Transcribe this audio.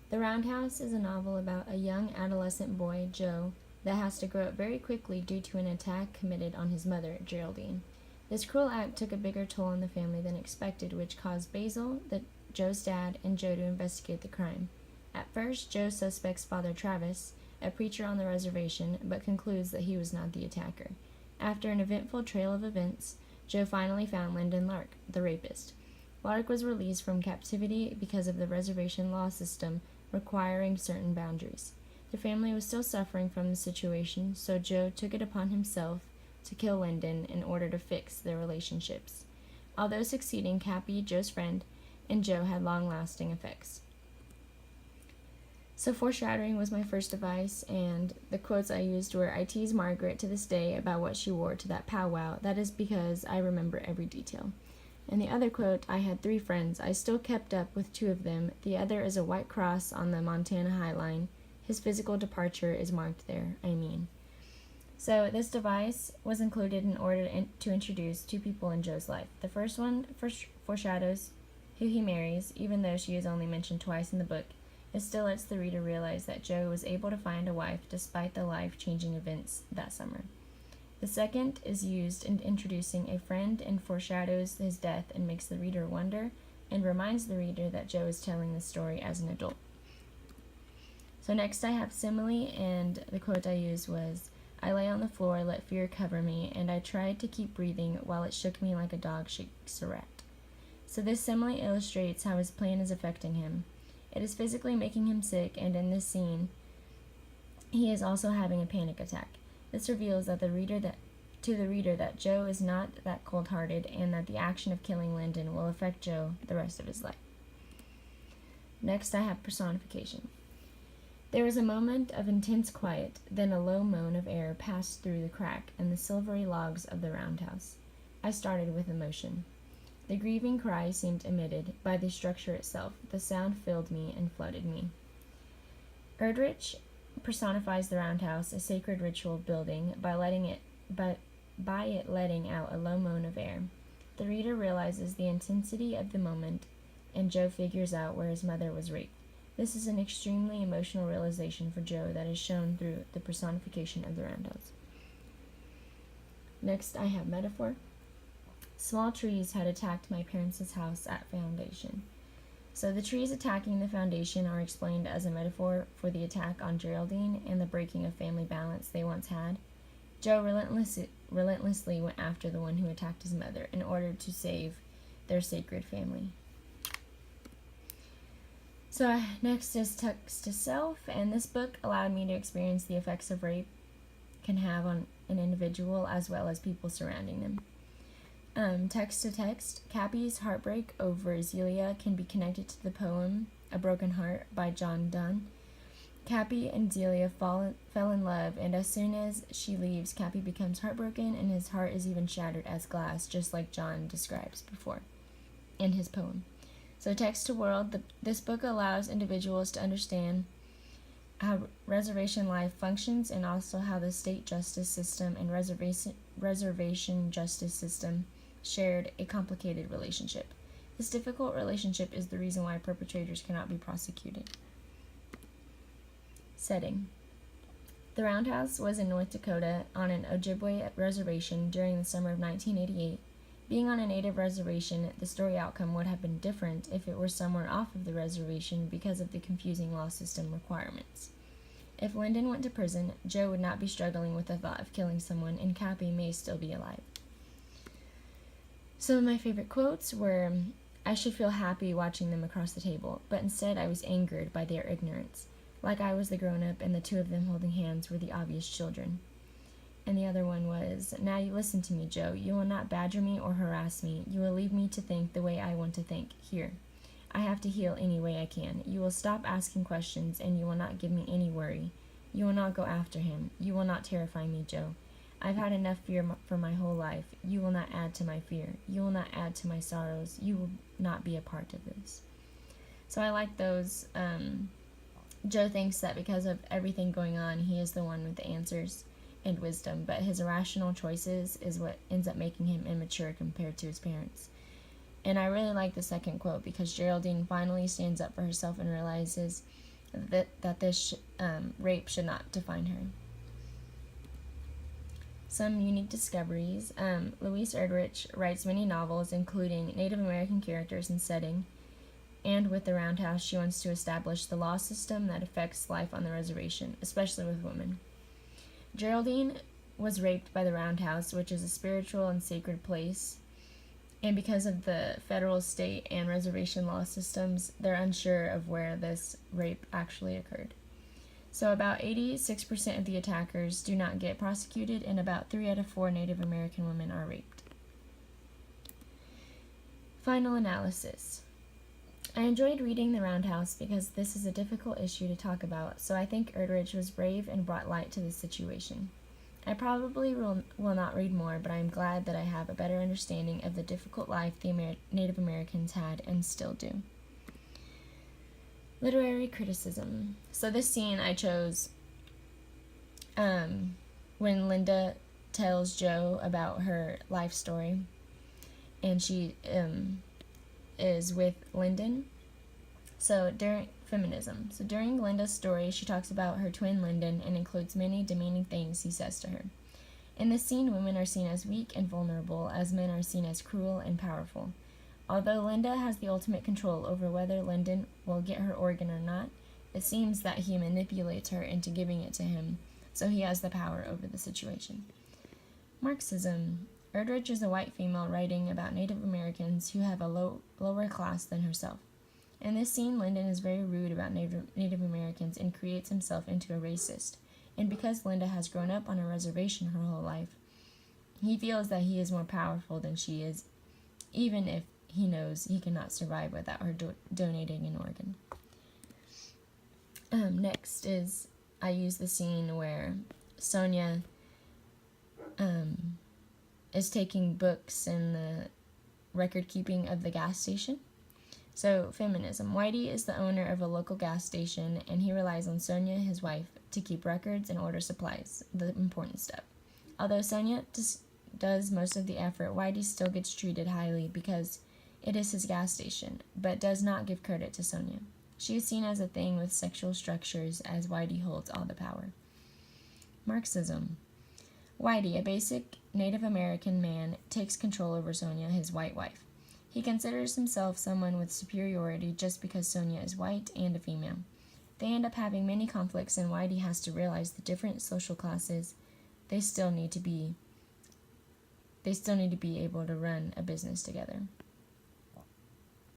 The Roundhouse is a novel about a young adolescent boy, Joe, that has to grow up very quickly due to an attack committed on his mother, Geraldine. This cruel act took a bigger toll on the family than expected, which caused Basil, Joe's dad, and Joe to investigate the crime. At first, Joe suspects Father Travis, a preacher on the reservation, but concludes that he was not the attacker. After an eventful trail of events, Joe finally found Lyndon Lark, the rapist. Lark was released from captivity because of the reservation law system requiring certain boundaries. The family was still suffering from the situation, so Joe took it upon himself to kill Lyndon in order to fix their relationships. Although succeeding, Cappy, Joe's friend, and Joe had long-lasting effects. So foreshadowing was my first device, and the quotes I used were, "I tease Margaret to this day about what she wore to that powwow. That is because I remember every detail." And the other quote, "I had 3 friends. I still kept up with 2 of them. The other is a white cross on the Montana High Line. His physical departure is marked there, I mean." So this device was included in order to introduce 2 people in Joe's life. The first one foreshadows who he marries, even though she is only mentioned twice in the book. It still lets the reader realize that Joe was able to find a wife despite the life-changing events that summer. The second is used in introducing a friend and foreshadows his death and makes the reader wonder and reminds the reader that Joe is telling the story as an adult. So next I have simile, and the quote I used was, "I lay on the floor, let fear cover me, and I tried to keep breathing while it shook me like a dog shakes a rat." So this simile illustrates how his plan is affecting him. It is physically making him sick, and in this scene, he is also having a panic attack. This reveals to the reader that Joe is not that cold-hearted, and that the action of killing Lyndon will affect Joe the rest of his life. Next, I have personification. There was a moment of intense quiet, then a low moan of air passed through the crack in the silvery logs of the roundhouse. I started with emotion. The grieving cry seemed emitted by the structure itself. The sound filled me and flooded me. Erdrich personifies the roundhouse, a sacred ritual building, by it letting out a low moan of air. The reader realizes the intensity of the moment, and Joe figures out where his mother was raped. This is an extremely emotional realization for Joe that is shown through the personification of the roundhouse. Next, I have metaphor. Small trees had attacked my parents' house at foundation. So the trees attacking the foundation are explained as a metaphor for the attack on Geraldine and the breaking of family balance they once had. Joe relentlessly went after the one who attacked his mother in order to save their sacred family. So next is text to self, and this book allowed me to experience the effects of rape can have on an individual as well as people surrounding them. Text to text, Cappy's heartbreak over Zelia can be connected to the poem A Broken Heart by John Donne. Cappy and Zelia fell in love, and as soon as she leaves, Cappy becomes heartbroken, and his heart is even shattered as glass, just like John describes before in his poem. So text to world, this book allows individuals to understand how reservation life functions, and also how the state justice system and reservation justice system shared a complicated relationship. This difficult relationship is the reason why perpetrators cannot be prosecuted. Setting. The Roundhouse was in North Dakota on an Ojibwe reservation during the summer of 1988. Being on a native reservation, the story outcome would have been different if it were somewhere off of the reservation because of the confusing law system requirements. If Lyndon went to prison, Joe would not be struggling with the thought of killing someone, and Cappy may still be alive. Some of my favorite quotes were, "I should feel happy watching them across the table, but instead I was angered by their ignorance. Like I was the grown-up, and the 2 of them holding hands were the obvious children." And the other one was, "Now you listen to me, Joe. You will not badger me or harass me. You will leave me to think the way I want to think. Here. I have to heal any way I can. You will stop asking questions, and you will not give me any worry. You will not go after him. You will not terrify me, Joe. I've had enough fear for my whole life. You will not add to my fear. You will not add to my sorrows. You will not be a part of this." So I like those. Joe thinks that because of everything going on, he is the one with the answers and wisdom, but his irrational choices is what ends up making him immature compared to his parents. And I really like the second quote because Geraldine finally stands up for herself and realizes that this rape should not define her. Some unique discoveries. Louise Erdrich writes many novels, including Native American characters and setting, and with the Roundhouse, she wants to establish the law system that affects life on the reservation, especially with women. Geraldine was raped by the Roundhouse, which is a spiritual and sacred place, and because of the federal, state, and reservation law systems, they're unsure of where this rape actually occurred. So about 86% of the attackers do not get prosecuted, and about 3 out of 4 Native American women are raped. Final analysis. I enjoyed reading The Roundhouse because this is a difficult issue to talk about, so I think Erdrich was brave and brought light to the situation. I probably will not read more, but I am glad that I have a better understanding of the difficult life the Native Americans had and still do. Literary criticism. So this scene I chose when Linda tells Jo about her life story, and she is with Lyndon. So during Linda's story, she talks about her twin Lyndon and includes many demeaning things he says to her. In this scene, women are seen as weak and vulnerable, as men are seen as cruel and powerful. Although Linda has the ultimate control over whether Lyndon will get her organ or not, it seems that he manipulates her into giving it to him, so he has the power over the situation. Marxism. Erdrich is a white female writing about Native Americans who have a lower class than herself. In this scene, Lyndon is very rude about Native Americans and creates himself into a racist. And because Linda has grown up on a reservation her whole life, he feels that he is more powerful than she is, even if he knows he cannot survive without her donating an organ. Next is, I use the scene where Sonia is taking books in the record keeping of the gas station. So, feminism. Whitey is the owner of a local gas station, and he relies on Sonia, his wife, to keep records and order supplies, the important stuff. Although Sonia does most of the effort, Whitey still gets treated highly because it is his gas station, but does not give credit to Sonia. She is seen as a thing with sexual structures, as Whitey holds all the power. Marxism. Whitey, a basic Native American man, takes control over Sonia, his white wife. He considers himself someone with superiority just because Sonia is white and a female. They end up having many conflicts, and Whitey has to realize the different social classes they still need to be able to run a business together.